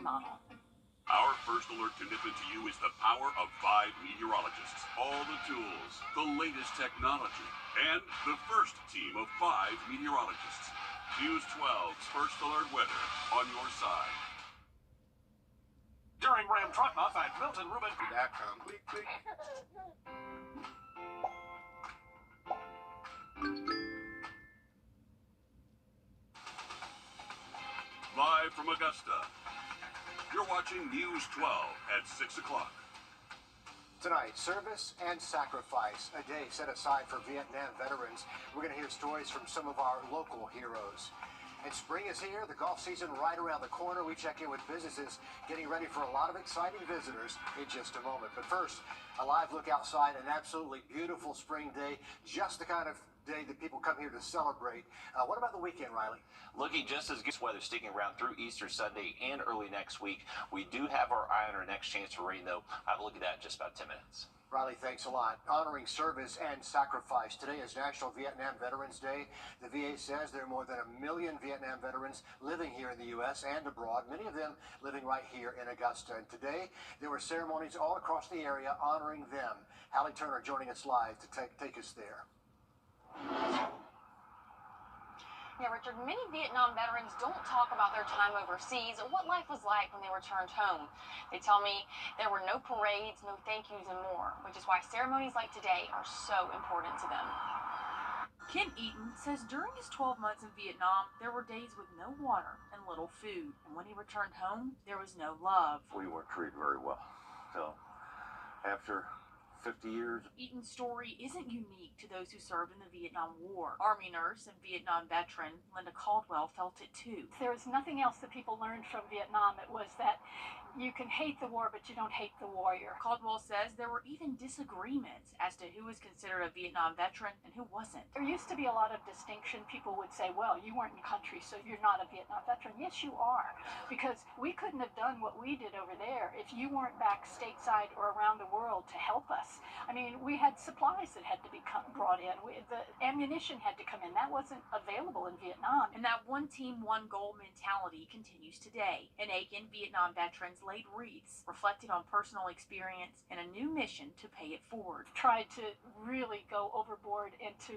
remodel. Our first alert to nip into you is the power of 5 meteorologists. All the tools, the latest technology, and the first team of 5 meteorologists. News 12's First Alert Weather on your side. During Ram Truck Month at Milton Rubin. Click, click. Live from Augusta, you're watching News 12 at 6 o'clock. Tonight, service and sacrifice, a day set aside for Vietnam veterans. We're going to hear stories from some of our local heroes. And spring is here, the golf season right around the corner. We check in with businesses getting ready for a lot of exciting visitors in just a moment. But first, a live look outside, an absolutely beautiful spring day, just the kind of day that people come here to celebrate. What about the weekend, Riley? Looking just as good weather sticking around through Easter Sunday and early next week. We do have our eye on our next chance for rain, though. Have a look at that in just about 10 minutes. Riley, thanks a lot. Honoring service and sacrifice. Today is National Vietnam Veterans Day. The VA says there are more than 1 million Vietnam veterans living here in the U.S. and abroad, many of them living right here in Augusta. And today, there were ceremonies all across the area honoring them. Hallie Turner joining us live to take us there. Yeah, Richard, many Vietnam veterans don't talk about their time overseas or what life was like when they returned home. They tell me there were no parades, no thank yous, and more, which is why ceremonies like today are so important to them. Ken Eaton says during his 12 months in Vietnam, there were days with no water and little food. And when he returned home, there was no love. We weren't treated very well. So after 50 years. Eaton's story isn't unique to those who served in the Vietnam War. Army nurse and Vietnam veteran Linda Caldwell felt it too. There was nothing else that people learned from Vietnam. It was that you can hate the war, but you don't hate the warrior. Caldwell says there were even disagreements as to who was considered a Vietnam veteran and who wasn't. There used to be a lot of distinction. People would say, well, you weren't in country, so you're not a Vietnam veteran. Yes, you are, because we couldn't have done what we did over there if you weren't back stateside or around the world to help us. I mean, we had supplies that had to be brought in. The ammunition had to come in. That wasn't available in Vietnam. And that one team, one goal mentality continues today. In Aiken, Vietnam veterans laid wreaths, reflected on personal experience and a new mission to pay it forward. Tried to really go overboard and to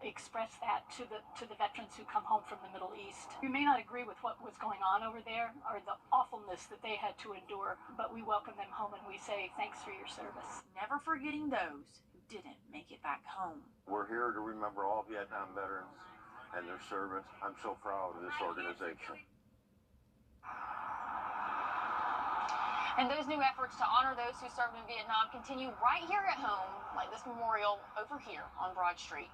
express that to the veterans who come home from the Middle East. We may not agree with what was going on over there or the awfulness that they had to endure, but we welcome them home and we say thanks for your service. Never forgetting those who didn't make it back home. We're here to remember all Vietnam veterans and their service. I'm so proud of this organization. And those new efforts to honor those who served in Vietnam continue right here at home, like this memorial over here on Broad Street.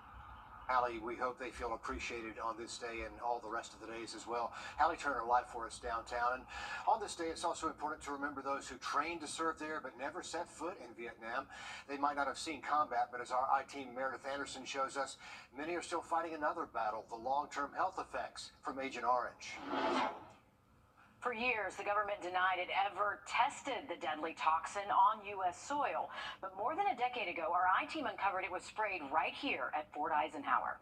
Hallie, we hope they feel appreciated on this day and all the rest of the days as well. Hallie Turner live for us downtown. And on this day, it's also important to remember those who trained to serve there but never set foot in Vietnam. They might not have seen combat, but as our I-Team Meredith Anderson shows us, many are still fighting another battle, the long-term health effects from Agent Orange. For years, the government denied it ever tested the deadly toxin on U.S. soil. But more than a decade ago, our I-Team uncovered it was sprayed right here at Fort Eisenhower.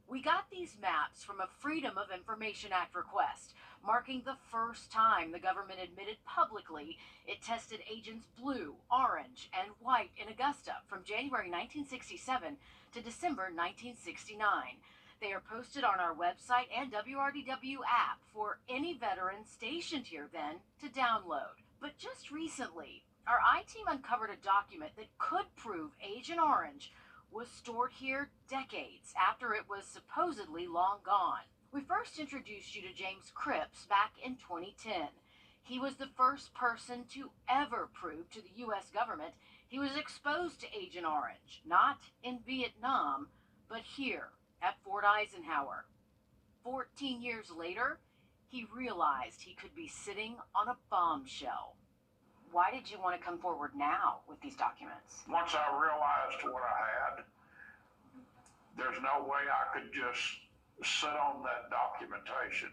We got these maps from a Freedom of Information Act request, marking the first time the government admitted publicly it tested agents blue, orange, and white in Augusta from January 1967 to December 1969. They are posted on our website and WRDW app for any veteran stationed here then to download. But just recently, our I-Team uncovered a document that could prove Agent Orange was stored here decades after it was supposedly long gone. We first introduced you to James Cripps back in 2010. He was the first person to ever prove to the U.S. government he was exposed to Agent Orange, not in Vietnam, but here at Fort Eisenhower. 14 years later, he realized he could be sitting on a bombshell. Why did you want to come forward now with these documents? Once I realized what I had, there's no way I could just sit on that documentation.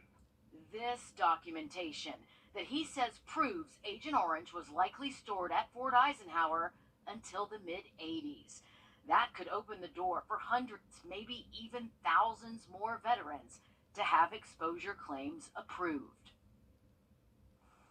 This documentation that he says proves Agent Orange was likely stored at Fort Eisenhower until the mid-'80s. That could open the door for hundreds, maybe even thousands more veterans to have exposure claims approved.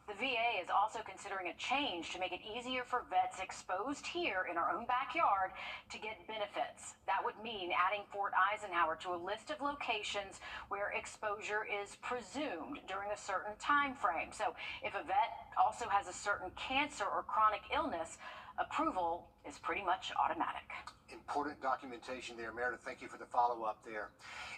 The VA is also considering a change to make it easier for vets exposed here in our own backyard to get benefits. That would mean adding Fort Eisenhower to a list of locations where exposure is presumed during a certain time frame. So if a vet also has a certain cancer or chronic illness, approval is pretty much automatic. Important documentation there, Meredith. Thank you for the follow-up there.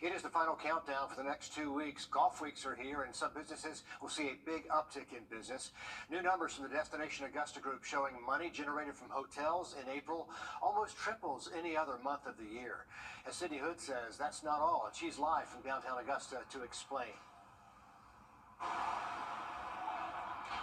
It is the final countdown for the next 2 weeks. Golf weeks are here, and some businesses will see a big uptick in business. New numbers from the Destination Augusta Group showing money generated from hotels in April almost triples any other month of the year. As Sydney Hood says, that's not all, and she's live from downtown Augusta to explain.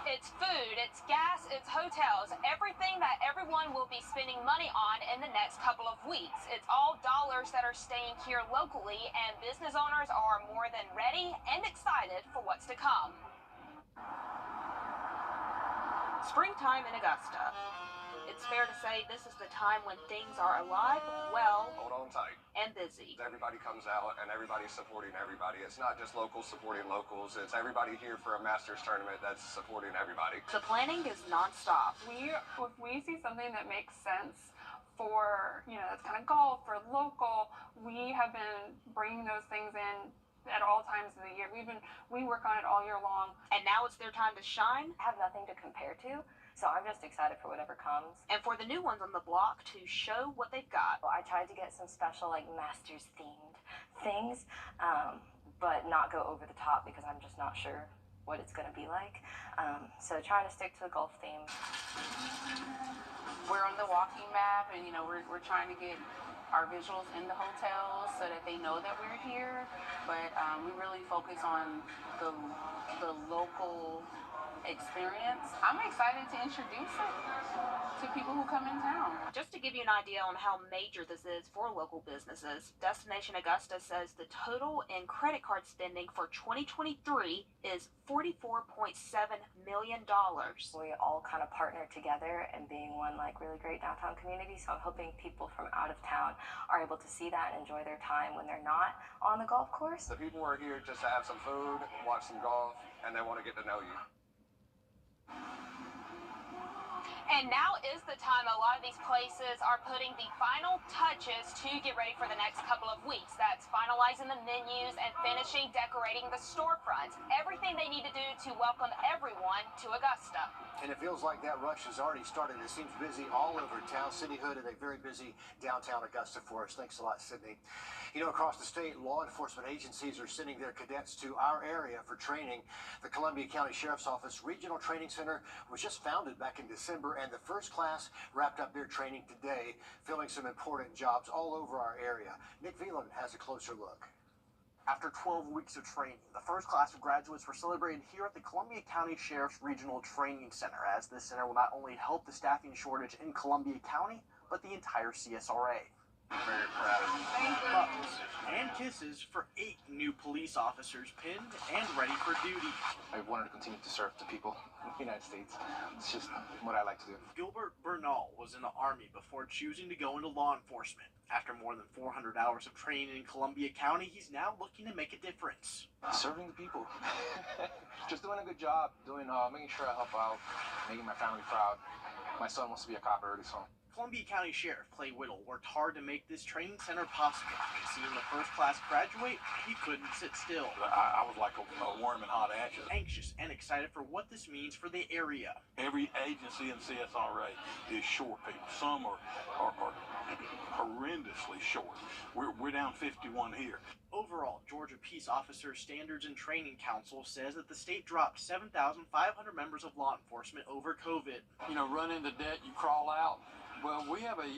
It's food, it's gas, it's hotels, everything that everyone will be spending money on in the next couple of weeks. It's all dollars that are staying here locally, and business owners are more than ready and excited for what's to come. Springtime in Augusta. It's fair to say this is the time when things are alive, well, hold on tight, and busy. Everybody comes out and everybody's supporting everybody. It's not just locals supporting locals. It's everybody here for a Masters tournament that's supporting everybody. The planning is nonstop. If we see something that makes sense for, that's kind of golf or local, we have been bringing those things in at all times of the year. We work on it all year long. And now it's their time to shine. I have nothing to compare to, so I'm just excited for whatever comes. And for the new ones on the block to show what they've got. Well, I tried to get some special, Masters themed things, but not go over the top because I'm just not sure what it's going to be like. So trying to stick to the golf theme. We're on the walking map, and we're trying to get our visuals in the hotels so that they know that we're here. But we really focus on the local experience. I'm excited to introduce it to people who come in town. Just to give you an idea on how major this is for local businesses, Destination Augusta says the total in credit card spending for 2023 is $44.7 million. We all kind of partner together and being one really great downtown community, so I'm hoping people from out of town are able to see that and enjoy their time when they're not on the golf course. The people are here just to have some food, watch some golf, and they want to get to know you. And now is the time a lot of these places are putting the final touches to get ready for the next couple of weeks. That's finalizing the menus and finishing decorating the storefronts. Everything they need to do to welcome everyone to Augusta. And it feels like that rush has already started. It seems busy all over town. Sydney Hood at a very busy downtown Augusta for us. Thanks a lot, Sydney. Across the state, law enforcement agencies are sending their cadets to our area for training. The Columbia County Sheriff's Office Regional Training Center was just founded back in December, and the first class wrapped up their training today, filling some important jobs all over our area. Nick Veland has a closer look. After 12 weeks of training, the first class of graduates were celebrated here at the Columbia County Sheriff's Regional Training Center, as this center will not only help the staffing shortage in Columbia County, but the entire CSRA. Very proud of you. Buttons and kisses for 8 new police officers pinned and ready for duty. I wanted to continue to serve the people of the United States. It's just what I like to do. Gilbert Bernal was in the Army before choosing to go into law enforcement. After more than 400 hours of training in Columbia County, he's now looking to make a difference. Serving the people. Just doing a good job, making sure I help out, making my family proud. My son wants to be a cop already, so. Columbia County Sheriff Clay Whittle worked hard to make this training center possible. And seeing the first class graduate, he couldn't sit still. I was like a worm in hot ashes. Anxious and excited for what this means for the area. Every agency in CSRA is short people. Some are horrendously short. We're down 51 here. Overall, Georgia Peace Officer Standards and Training Council says that the state dropped 7,500 members of law enforcement over COVID. Run into debt, you crawl out. Well, we have a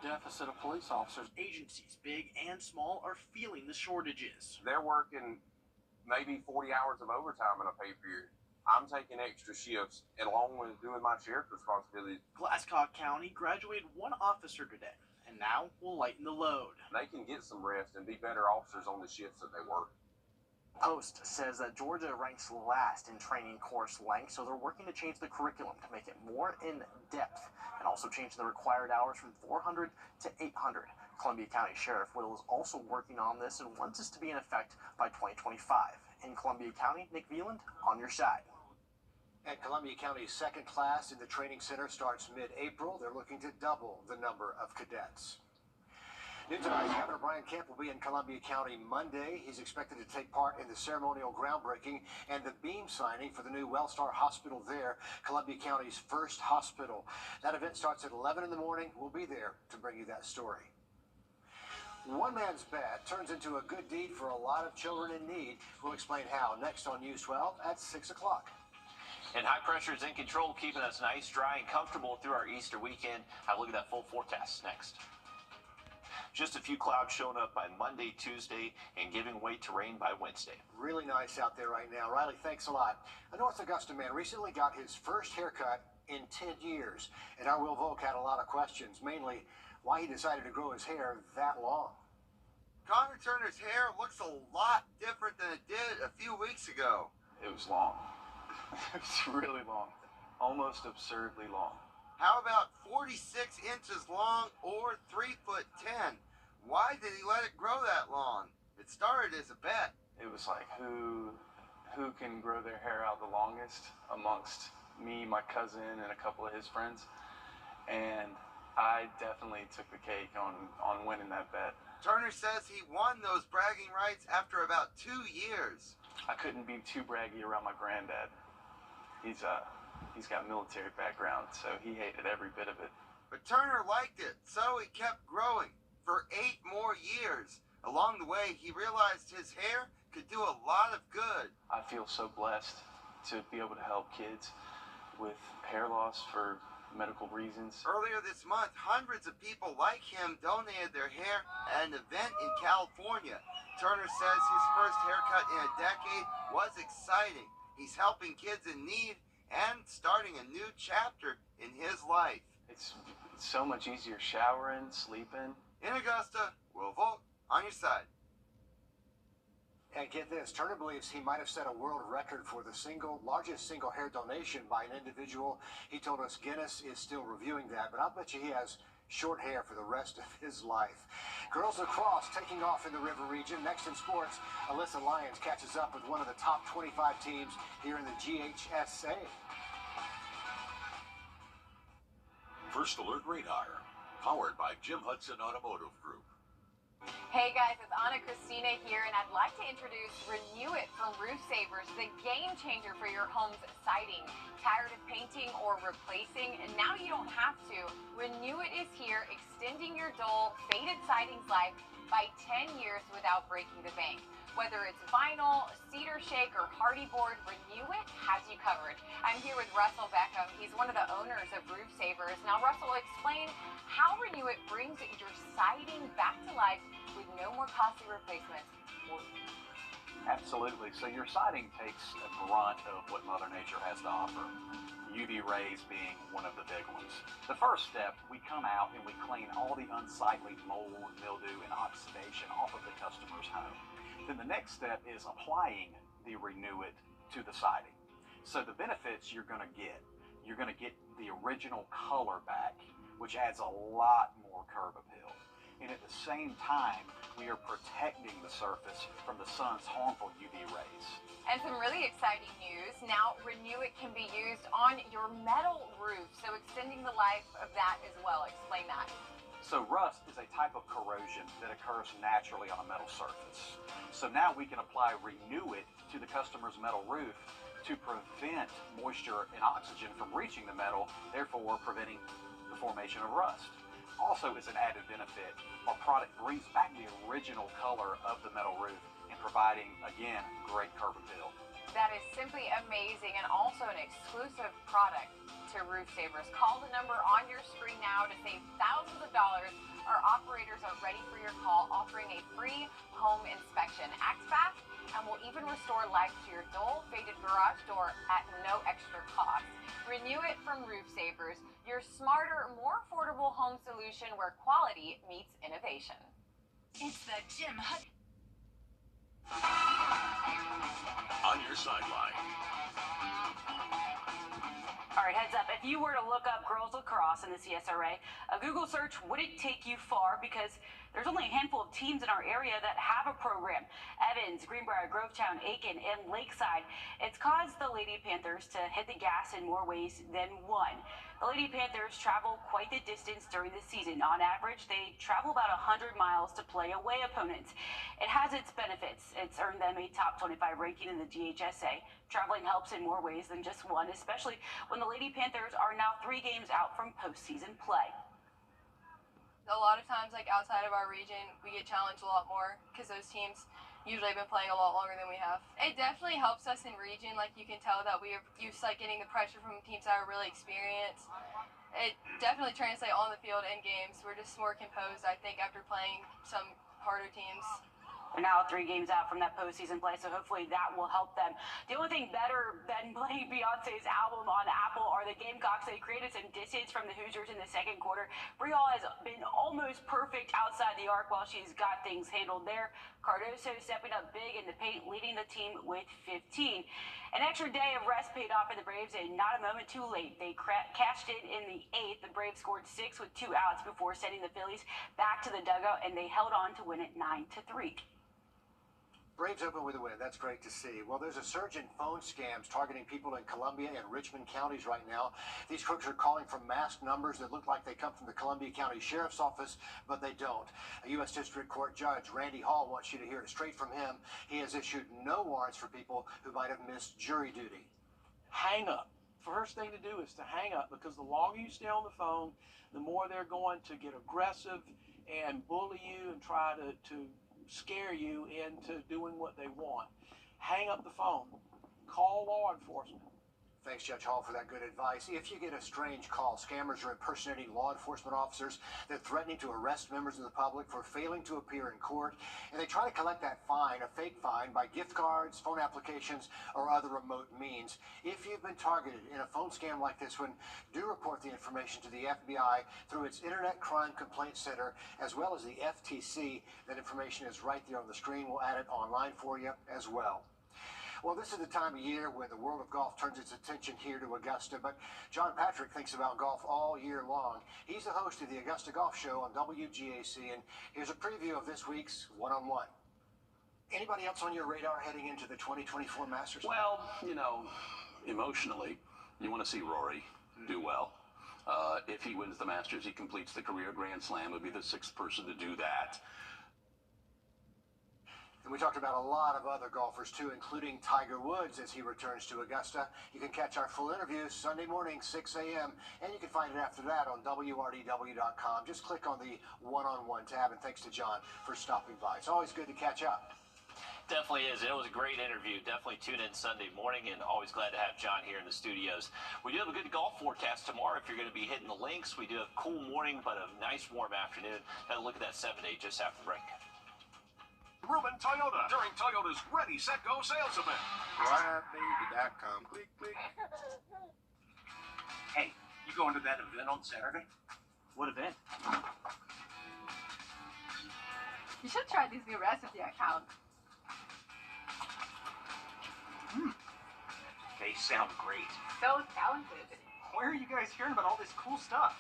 deficit of police officers. Agencies, big and small, are feeling the shortages. They're working maybe 40 hours of overtime in a pay period. I'm taking extra shifts along with doing my sheriff's responsibilities. Glasscock County graduated 1 officer today, and now will lighten the load. They can get some rest and be better officers on the shifts that they work. Post says that Georgia ranks last in training course length, so they're working to change the curriculum to make it more in-depth and also change the required hours from 400 to 800. Columbia County Sheriff Whittle is also working on this and wants this to be in effect by 2025. In Columbia County, Nick Veland, on your side. And Columbia County's second class in the training center starts mid-April. They're looking to double the number of cadets. New tonight, Governor Brian Kemp will be in Columbia County Monday. He's expected to take part in the ceremonial groundbreaking and the beam signing for the new Wellstar Hospital there, Columbia County's first hospital. That event starts at 11 in the morning. We'll be there to bring you that story. One man's bet turns into a good deed for a lot of children in need. We'll explain how next on News 12 at 6 o'clock. And high pressure is in control, keeping us nice, dry, and comfortable through our Easter weekend. Have a look at that full forecast next. Just a few clouds showing up by Monday, Tuesday, and giving way to rain by Wednesday. Really nice out there right now. Riley, thanks a lot. A North Augusta man recently got his first haircut in 10 years. And our Will Volk had a lot of questions, mainly why he decided to grow his hair that long. Connor Turner's hair looks a lot different than it did a few weeks ago. It was long. It was really long. Almost absurdly long. How about 46 inches long or 3'10"? Why did he let it grow that long? It started as a bet. It was like who can grow their hair out the longest amongst me, my cousin, and a couple of his friends. And I definitely took the cake on winning that bet. Turner says he won those bragging rights after about 2 years. I couldn't be too braggy around my granddad. He's got military background, so he hated every bit of it. But Turner liked it, so he kept growing for 8 more years. Along the way, he realized his hair could do a lot of good. I feel so blessed to be able to help kids with hair loss for medical reasons. Earlier this month, hundreds of people like him donated their hair at an event in California. Turner says his first haircut in a decade was exciting. He's helping kids in need and starting a new chapter in his life. It's so much easier showering, sleeping. In Augusta, Will Volk on your side. And get this, Turner believes he might have set a world record for the largest single hair donation by an individual. He told us Guinness is still reviewing that, but I'll bet you he has short hair for the rest of his life. Girls lacrosse taking off in the River region. Next in sports, Alyssa Lyons catches up with one of the top 25 teams here in the GHSA. First Alert Radar, powered by Jim Hudson Automotive Group. Hey guys, it's Anna Christina here, and I'd like to introduce Renew It from Roof Savers, the game changer for your home's siding. Tired of painting or replacing, and now you don't have to. Renew It is here, extending your dull, faded siding's life by 10 years without breaking the bank. Whether it's vinyl, cedar shake, or hardy board, Renew It has you covered. I'm here with Russell Beckham. He's one of the owners of Roof Savers. Now, Russell, explain how Renew It brings your siding back to life with no more costly replacements. Absolutely. So your siding takes a brunt of what Mother Nature has to offer, UV rays being one of the big ones. The first step, we come out and we clean all the unsightly mold, mildew, and oxidation off of the customer's home. Then the next step is applying the Renew It to the siding. So the benefits you're going to get the original color back, which adds a lot more curb appeal. And at the same time, we are protecting the surface from the sun's harmful UV rays. And some really exciting news. Now, Renew It can be used on your metal roof, so extending the life of that as well. Explain that. So rust is a type of corrosion that occurs naturally on a metal surface. So now we can apply Renew It to the customer's metal roof to prevent moisture and oxygen from reaching the metal, therefore preventing the formation of rust. Also, as an added benefit, our product brings back the original color of the metal roof and providing, again, great curb appeal. That is simply amazing, and also an exclusive product to Roof Savers. Call the number on your screen now to save thousands of dollars. Our operators are ready for your call, offering a free home inspection. Act fast, and we'll even restore life to your dull, faded garage door at no extra cost. Renew It from Roof Savers, your smarter, more affordable home solution where quality meets innovation. It's the Jim Hudson. On your sideline. All right, heads up. If you were to look up girls lacrosse in the CSRA, a Google search wouldn't take you far because there's only a handful of teams in our area that have a program. Evans, Greenbrier, Grovetown, Aiken, and Lakeside. It's caused the Lady Panthers to hit the gas in more ways than one. The Lady Panthers travel quite the distance during the season. On average, they travel about 100 miles to play away opponents. It has its benefits. It's earned them a top 25 ranking in the DHSA. Traveling helps in more ways than just one, especially when the Lady Panthers are now 3 games out from postseason play. A lot of times, like outside of our region, we get challenged a lot more because those teams usually have been playing a lot longer than we have. It definitely helps us in region. Like you can tell that we are used to like getting the pressure from teams that are really experienced. It definitely translates on the field and games. We're just more composed, I think, after playing some harder teams. They're now 3 games out from that postseason play, so hopefully that will help them. The only thing better than playing Beyonce's album on Apple are the Gamecocks. They created some distance from the Hoosiers in the second quarter. Brielle has been almost perfect outside the arc while she's got things handled there. Cardoso stepping up big in the paint, leading the team with 15. An extra day of rest paid off for the Braves, and not a moment too late. They cashed in the 8th. The Braves scored 6 with 2 outs before sending the Phillies back to the dugout, and they held on to win it 9-3. Braves open with a win. That's great to see. Well, there's a surge in phone scams targeting people in Columbia and Richmond counties right now. These crooks are calling from masked numbers that look like they come from the Columbia County Sheriff's Office, but they don't. A U.S. District Court Judge, Randy Hall, wants you to hear it straight from him. He has issued no warrants for people who might have missed jury duty. Hang up. First thing to do is to hang up, because the longer you stay on the phone, the more they're going to get aggressive and bully you and try to scare you into doing what they want. Hang up the phone. Call law enforcement. Thanks, Judge Hall, for that good advice. If you get a strange call, scammers are impersonating law enforcement officers. They're threatening to arrest members of the public for failing to appear in court. And they try to collect that fine, a fake fine, by gift cards, phone applications, or other remote means. If you've been targeted in a phone scam like this one, do report the information to the FBI through its Internet Crime Complaint Center, as well as the FTC. That information is right there on the screen. We'll add it online for you as well. Well, this is the time of year when the world of golf turns its attention here to Augusta, but John Patrick thinks about golf all year long. He's the host of the Augusta Golf Show on WGAC, and here's a preview of this week's one-on-one. Anybody else on your radar heading into the 2024 Masters? Well, emotionally, you want to see Rory do well. If he wins the Masters, he completes the career Grand Slam. He'll be the 6th person to do that. And we talked about a lot of other golfers, too, including Tiger Woods as he returns to Augusta. You can catch our full interview Sunday morning, 6 a.m., and you can find it after that on WRDW.com. Just click on the one-on-one tab, and thanks to John for stopping by. It's always good to catch up. Definitely is. It was a great interview. Definitely tune in Sunday morning, and always glad to have John here in the studios. We do have a good golf forecast tomorrow. If you're going to be hitting the links, we do have a cool morning, but a nice warm afternoon. Have a look at that 7-day just after break. Ruben Toyota during Toyota's Ready, Set, Go sales event. RideBaby.com. Click, click. Hey, you going to that event on Saturday? What event? You should try these new recipes I found. They sound great. So talented. Where are you guys hearing about all this cool stuff?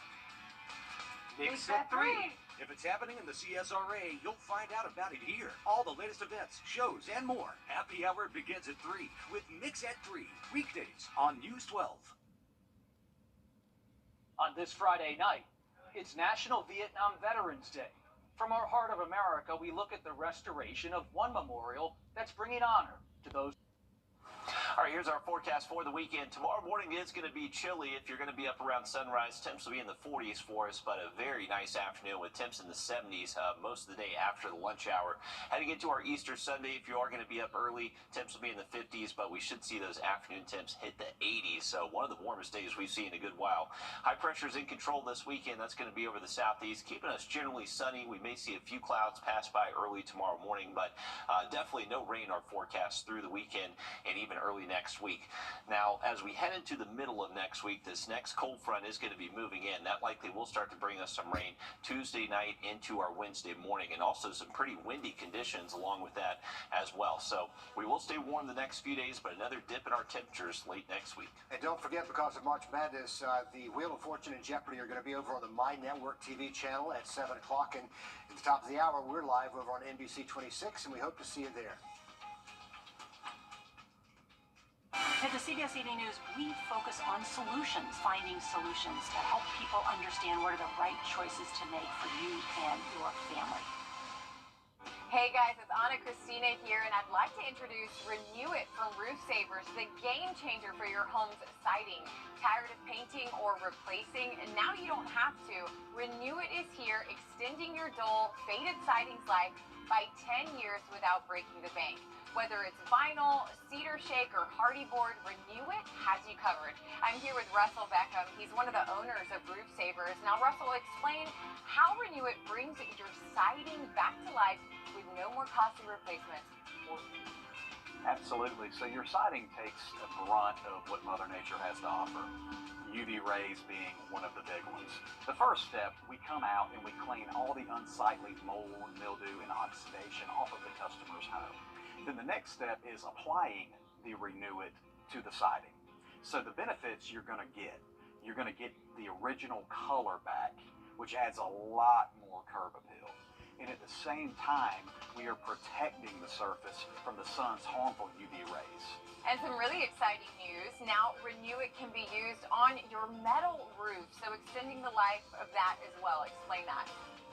Mix at 3. If it's happening in the CSRA, you'll find out about it here. All the latest events, shows, and more. Happy Hour begins at 3 with Mix at 3, weekdays on News 12. On this Friday night, it's National Vietnam Veterans Day. From our Heart of America, we look at the restoration of one memorial that's bringing honor to those. All right, here's our forecast for the weekend. Tomorrow morning is going to be chilly. If you're going to be up around sunrise, temps will be in the 40s for us, but a very nice afternoon with temps in the 70s most of the day after the lunch hour. Heading into our Easter Sunday, if you are going to be up early, temps will be in the 50s, but we should see those afternoon temps hit the 80s, so one of the warmest days we've seen in a good while. High pressure is in control this weekend. That's going to be over the southeast, keeping us generally sunny. We may see a few clouds pass by early tomorrow morning, but definitely no rain in our forecast through the weekend and even early next week. Now, as we head into the middle of next week, this next cold front is going to be moving in. That likely will start to bring us some rain Tuesday night into our Wednesday morning, and also some pretty windy conditions along with that as well. So we will stay warm the next few days, but another dip in our temperatures late next week. And don't forget, because of March Madness, the Wheel of Fortune and Jeopardy are going to be over on the My Network TV channel at 7 o'clock. And at the top of the hour, we're live over on NBC 26, and we hope to see you there. At the CBS Evening News, we focus on solutions, finding solutions to help people understand what are the right choices to make for you and your family. Hey guys, it's Anna Christina here, and I'd like to introduce Renew It from Roof Savers, the game changer for your home's siding. Tired of painting or replacing? And now you don't have to. Renew It is here, extending your dull, faded siding's life by 10 years without breaking the bank. Whether it's vinyl, cedar shake, or hardy board, Renew It has you covered. I'm here with Russell Beckham. He's one of the owners of Roof Savers. Now, Russell, explain how Renew It brings your siding back to life with no more costly replacements. Absolutely. So your siding takes a brunt of what Mother Nature has to offer, UV rays being one of the big ones. The first step, we come out and we clean all the unsightly mold, mildew, and oxidation off of the customer's home. Then the next step is applying the Renew It to the siding. So the benefits you're going to get the original color back, which adds a lot more curb appeal. And at the same time, we are protecting the surface from the sun's harmful UV rays. And some really exciting news. Now, Renew It can be used on your metal roof, so extending the life of that as well. Explain that.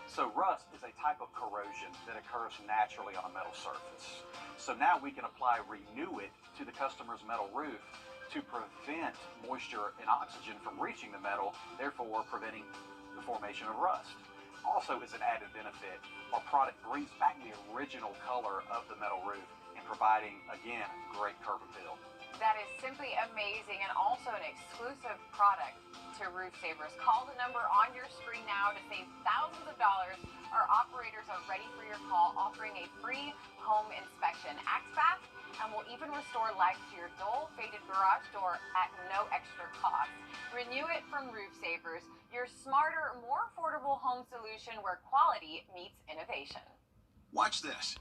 So rust is a type of corrosion that occurs naturally on a metal surface. So now we can apply Renew It to the customer's metal roof to prevent moisture and oxygen from reaching the metal, therefore preventing the formation of rust. Also, as an added benefit, our product brings back the original color of the metal roof and providing, again, great curb appeal. That is simply amazing, and also an exclusive product to Roof Savers. Call the number on your screen now to save thousands of dollars. Our operators are ready for your call, offering a free home inspection. Act fast, and we'll even restore life to your dull, faded garage door at no extra cost. Renew It from Roof Savers, your smarter, more affordable home solution where quality meets innovation. Watch this.